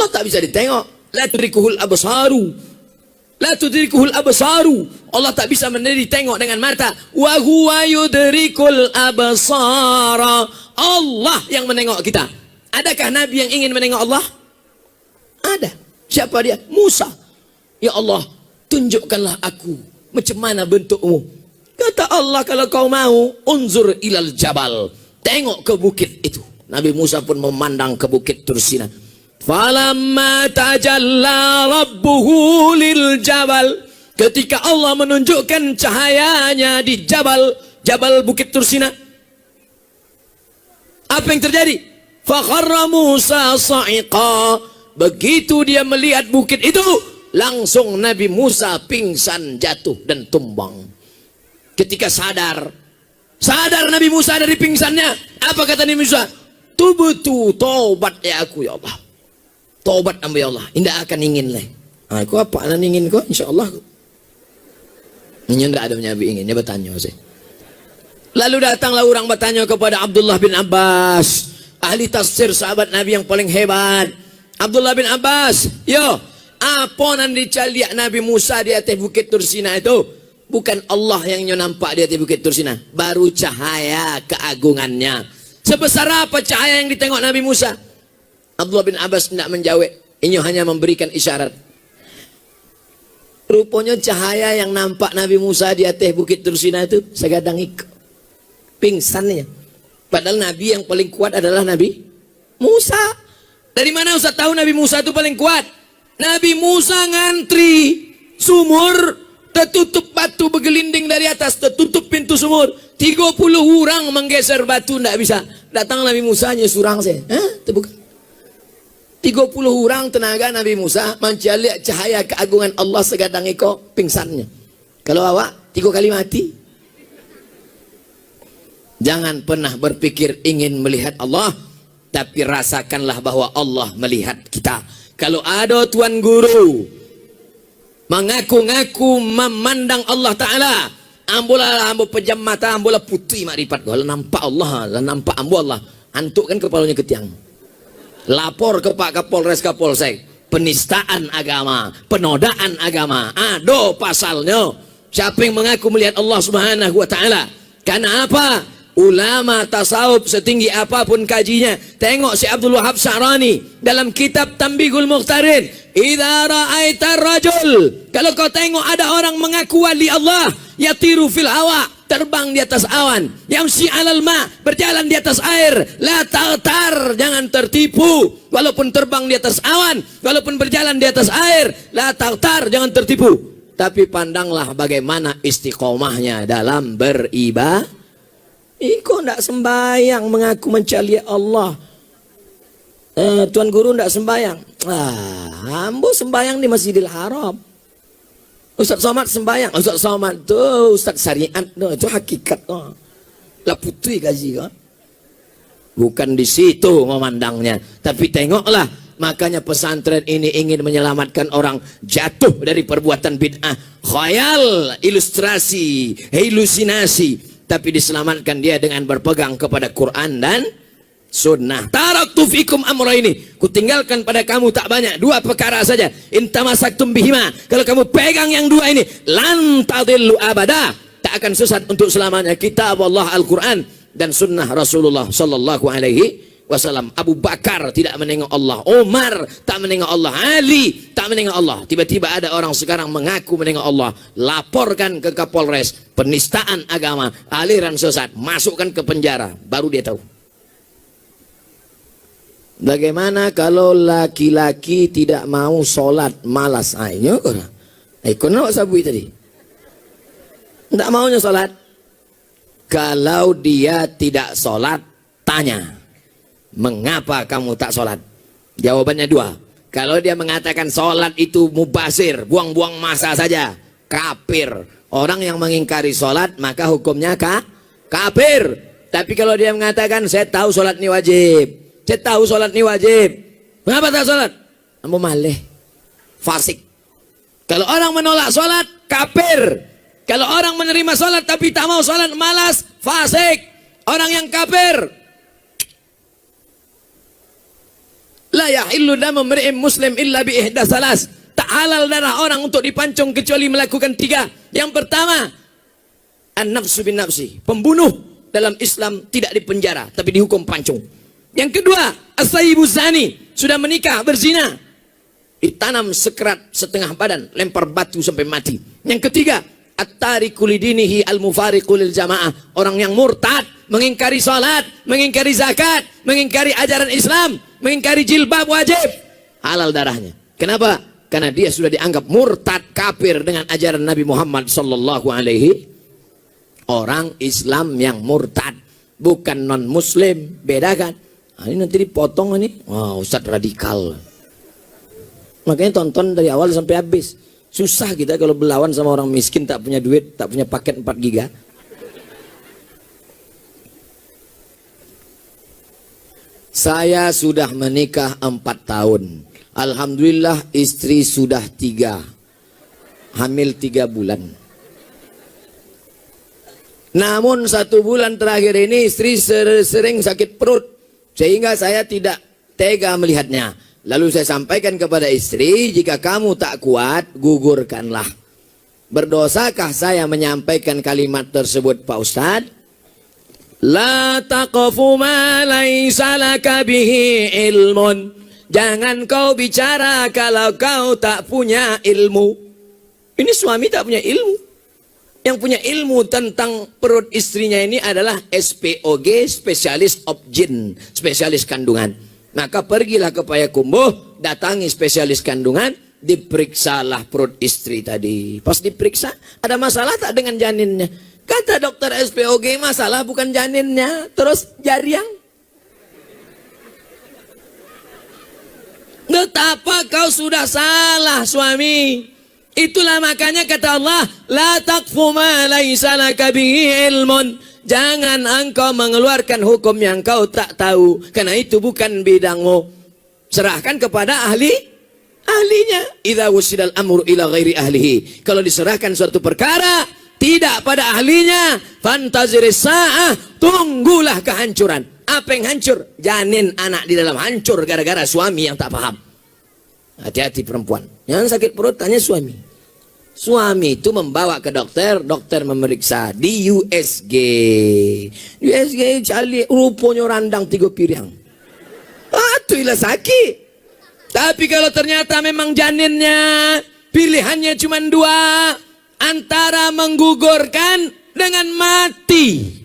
Allah tak bisa ditengok. La tudrikuhul absaru. La tudrikuhul absaru. Allah tak bisa ditengok dengan mata. Wa huwa yudrikul absara. Allah yang menengok kita. Adakah Nabi yang ingin menengok Allah? Ada. Siapa dia? Musa. Ya Allah, tunjukkanlah aku macam mana bentukmu. Kata Allah, kalau kau mau, unzur ilal jabal. Tengok ke bukit itu. Nabi Musa pun memandang ke bukit Tursina. Falamma tajalla rabbuhu lil jabal. Ketika Allah menunjukkan cahayanya di Jabal Bukit Tursina. Apa yang terjadi? Fakharra Musa sa'iqa. Begitu dia melihat bukit itu, langsung Nabi Musa pingsan, jatuh dan tumbang. Ketika sadar Nabi Musa dari pingsannya, apa kata Nabi Musa? Tubtu, taubat ya aku ya Allah. Taubat ambil ya Allah, indah akan ingin leh. Aku apa akan ingin kau? Insyaallah. Ini tidak ada Nabi ingin, dia bertanya saya. Lalu datanglah orang bertanya kepada Abdullah bin Abbas, ahli tafsir sahabat Nabi yang paling hebat. Abdullah bin Abbas, yo, apa nan dicaliak Nabi Musa di atas bukit Tursina itu? Bukan Allah yang nampak di atas bukit Tursina, baru cahaya keagungannya. Sebesar apa cahaya yang ditengok Nabi Musa? Abdullah bin Abbas tidak menjawab, ini hanya memberikan isyarat. Rupanya cahaya yang nampak Nabi Musa di atas bukit Tursina itu segadang ikut pingsannya. Padahal Nabi yang paling kuat adalah Nabi Musa. Dari mana Ustaz tahu Nabi Musa itu paling kuat? Nabi Musa ngantri sumur, tertutup batu bergelinding dari atas, tertutup pintu sumur. 30 orang menggeser batu, tidak bisa. Datang Nabi Musa hanya surang saya. Terbuka. 30 orang tenaga Nabi Musa mencari cahaya keagungan Allah segadang iko pingsannya. Kalau awak 3 kali mati. Jangan pernah berpikir ingin melihat Allah, tapi rasakanlah bahwa Allah melihat kita. Kalau ada tuan guru mengaku-ngaku memandang Allah Ta'ala, ambolah ambo pejam mata, ambolah putih makrifat. Kalau nampak Allah, nampak ambo Allah, antuk kan kepalanya ke tiang. Lapor ke Pak Kapolres Kapolsek, penistaan agama, penodaan agama, ada pasalnya. Siapa yang mengaku melihat Allah Subhanahu wa Ta'ala? Karena apa? Ulama tasawuf setinggi apapun kajinya, tengok si Abdul Wahab Sya'rani dalam kitab Tanbihul Mukhtarin, idza ra'aita rajul, kalau kau tengok ada orang mengaku wali Allah, yatiru fil hawa, terbang di atas awan, yamsi 'alal ma, berjalan di atas air, la ta'tar, jangan tertipu. Walaupun terbang di atas awan, walaupun berjalan di atas air, la ta'tar, jangan tertipu. Tapi pandanglah bagaimana istiqomahnya dalam beribadah. Iko ndak sembayang mengaku mencari Allah. Tuan guru ndak sembayang. Ambo sembayang di Masjidil Haram. Ustaz Somad sembayang. Ustaz Somad tuh Ustaz syariat tuh, itu hakikat tuh. Lah putri gaji kan. Bukan di situ memandangnya, tapi tengoklah. Makanya pesantren ini ingin menyelamatkan orang jatuh dari perbuatan bid'ah, khayal, ilustrasi, halusinasi. Tapi diselamatkan dia dengan berpegang kepada Quran dan Sunnah. Taraktu fikum amra ini, kutinggalkan pada kamu tak banyak, 2 perkara saja. Intamasaktum bihima, kalau kamu pegang yang 2 ini, lan tadillu abada, tak akan sesat untuk selamanya. Kitab Allah Al-Quran dan Sunnah Rasulullah Sallallahu Alaihi Wasallam. Abu Bakar tidak menengok Allah, Umar tak menengok Allah, Ali tak menengok Allah. Tiba-tiba ada orang sekarang mengaku menengok Allah, laporkan ke Kapolres, penistaan agama, aliran sesat, masukkan ke penjara, baru dia tahu. Bagaimana kalau laki-laki tidak mau sholat, malas? Ayo, kono sabui tadi, tidak maunya sholat. Kalau dia tidak sholat, tanya, mengapa kamu tak sholat? Jawabannya 2. Kalau dia mengatakan sholat itu mubazir, buang-buang masa saja, kafir. Orang yang mengingkari sholat maka hukumnya kafir. Tapi kalau dia mengatakan saya tahu sholat ini wajib, saya tahu sholat ini wajib, mengapa tak sholat? Kamu malih, fasik. Kalau orang menolak sholat, kafir. Kalau orang menerima sholat tapi tak mau sholat, malas, fasik. Orang yang kafir. La yahillu damu mri'in muslim illa bi ihda salas. Tak halal darah orang untuk dipancung kecuali melakukan 3. Yang pertama, an-nafsu bin nafsi. Pembunuh dalam Islam tidak dipenjara, tapi dihukum pancung. Yang kedua, as-sayyibu zani. Sudah menikah, berzina, ditanam sekerat setengah badan, lempar batu sampai mati. Yang ketiga, at-tariku lidinihi al-mufariqu lil jamaah. Orang yang murtad, mengingkari salat, mengingkari zakat, mengingkari ajaran Islam, mengingkari jilbab wajib, halal darahnya. Kenapa? Karena dia sudah dianggap murtad, kafir dengan ajaran Nabi Muhammad sallallahu alaihi. Orang Islam yang murtad, bukan non muslim, bedakan. Ini nanti dipotong ini. Wah, Ustadz radikal. Makanya tonton dari awal sampai habis. Susah kita kalau berlawan sama orang miskin, tak punya duit, tak punya paket 4 giga. Saya sudah menikah 4 tahun. Alhamdulillah istri sudah 3. Hamil 3 bulan. Namun 1 bulan terakhir ini istri sering sakit perut. Sehingga saya tidak tega melihatnya. Lalu saya sampaikan kepada istri, jika kamu tak kuat, gugurkanlah. Berdosakah saya menyampaikan kalimat tersebut, Pak Ustadz? La taqfu ma laysa laka bihi ilmun. Jangan kau bicara kalau kau tak punya ilmu. Ini suami tak punya ilmu. Yang punya ilmu tentang perut istrinya ini adalah SPOG, spesialis obgyn, spesialis kandungan. Maka pergilah ke Payakumbuh, datangi spesialis kandungan, diperiksalah perut istri tadi. Pas diperiksa, ada masalah tak dengan janinnya? Kata dokter SPOG, masalah bukan janinnya, terus jariang. Betapa kau sudah salah, suami. Itulah makanya kata Allah, la taqfu ma laysa laka bihi ilmun. Jangan engkau mengeluarkan hukum yang kau tak tahu, karena itu bukan bidangmu. Serahkan kepada ahlinya. Idza wusidal amru ila ghairi ahlihi. Kalau diserahkan suatu perkara tidak pada ahlinya, fantaziris sa'ah, tunggulah kehancuran. Apa yang hancur? Janin anak di dalam hancur gara-gara suami yang tak paham. Hati-hati perempuan. Yang sakit perut tanya suami. Suami itu membawa ke dokter, dokter memeriksa di USG. USG cali rupanya randang 3 piring. Itulah sakit. Tapi kalau ternyata memang janinnya pilihannya cuma 2, antara menggugurkan dengan mati.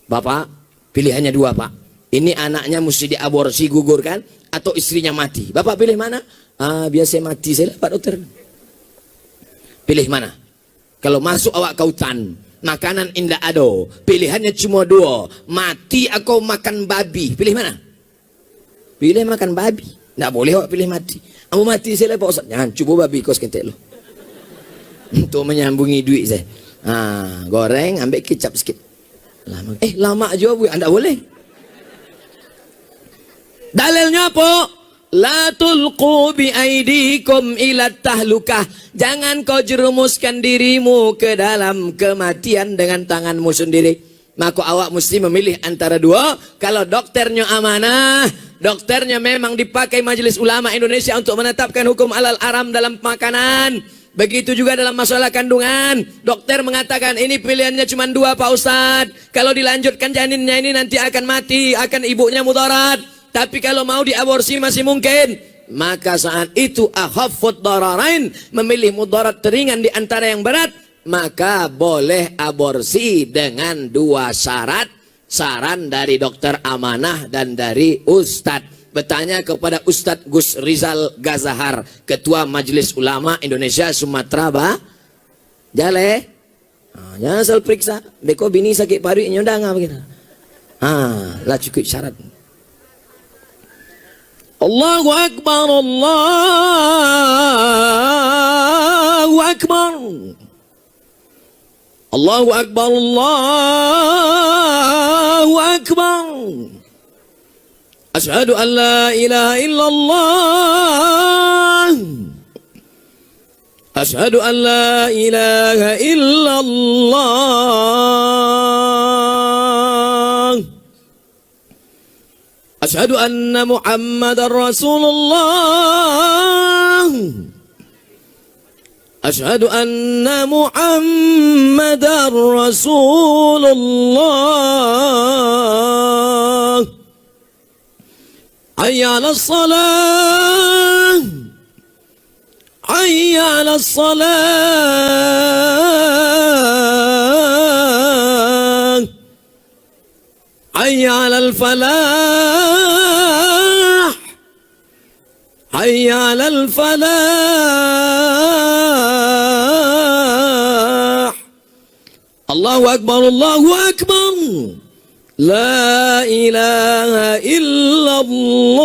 Bapak, pilihannya 2, Pak. Ini anaknya mesti diaborsi, gugurkan, atau istrinya mati. Bapak pilih mana? Biasa mati saya, Pak Dokter. Pilih mana? Kalau masuk awak ke hutan, makanan indah ado, pilihannya cuma 2, mati atau makan babi. Pilih mana? Pilih makan babi. Tidak boleh awak pilih mati. Kamu mati saya, Pak Ustaz. Jangan, coba babi kos kentek lo. Untuk menyambungi duit saya. Goreng, ambil kecap sikit. Lama aja bu, anda boleh. Dalilnya apa? La tulqu bi aidikum ila tahlukah. Jangan kau jerumuskan dirimu ke dalam kematian dengan tanganmu sendiri. Maka awak mesti memilih antara 2. Kalau dokternya amanah, dokternya memang dipakai Majelis Ulama Indonesia untuk menetapkan hukum halal haram dalam makanan. Begitu juga dalam masalah kandungan. Dokter mengatakan ini pilihannya cuma 2, Pak Ustadz. Kalau dilanjutkan janinnya ini nanti akan mati, akan ibunya mudarat. Tapi kalau mau diaborsi masih mungkin. Maka saat itu akhaffud dararain, memilih mudarat teringan di antara yang berat, maka boleh aborsi dengan 2 syarat. Saran dari dokter amanah dan dari Ustadz. Bertanya kepada Ustadz Gus Rizal Gazahar, Ketua Majelis Ulama Indonesia Sumatera Jale. Jangan asal periksa. Beko bini sakit paru nyodang apa gitu. Lah cukup syarat. Allahu Akbar, Allahu Akbar. Allahu Akbar, Allahu Akbar. Asyhadu an la ilaha illallah. Asyhadu an la ilaha illallah. Asyhadu anna Muhammadar Rasulullah. Asyhadu anna Muhammadar Rasulullah. Hayya 'alas salah. Hayya 'alas salah. Hayya 'alal falah. Hayya 'alal falah. Allahu akbar, Allahu akbar. La ilaha illallah.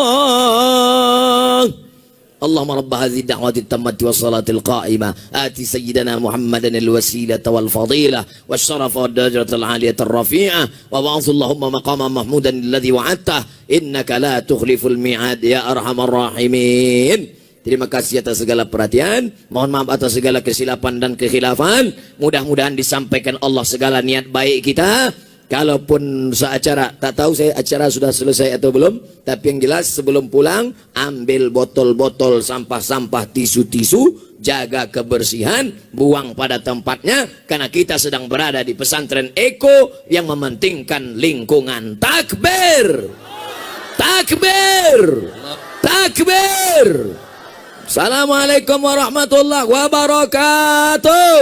Allahumma rabb hadhihi ad-da'wati at-tammati was-salati al-qa'imah ati sayyidina Muhammadan al-wasilata wal-fadilah wasyarafa wad-darajata al-'aliyata ar-rafi'ah wa ba'ath Allahumma maqaman mahmudan alladhi wa'adtah innaka la tukhliful mi'ad ya arhamar rahimin. Terima kasih atas segala perhatian. Mohon maaf atas segala kesilapan dan kekhilafan. Mudah-mudahan disampaikan Allah segala niat baik kita. Kalaupun seacara, tak tahu saya acara sudah selesai atau belum, tapi yang jelas sebelum pulang ambil botol-botol sampah-sampah, tisu-tisu, jaga kebersihan, buang pada tempatnya, karena kita sedang berada di pesantren Eko yang mementingkan lingkungan. Takbir, takbir, takbir. Assalamualaikum warahmatullahi wabarakatuh.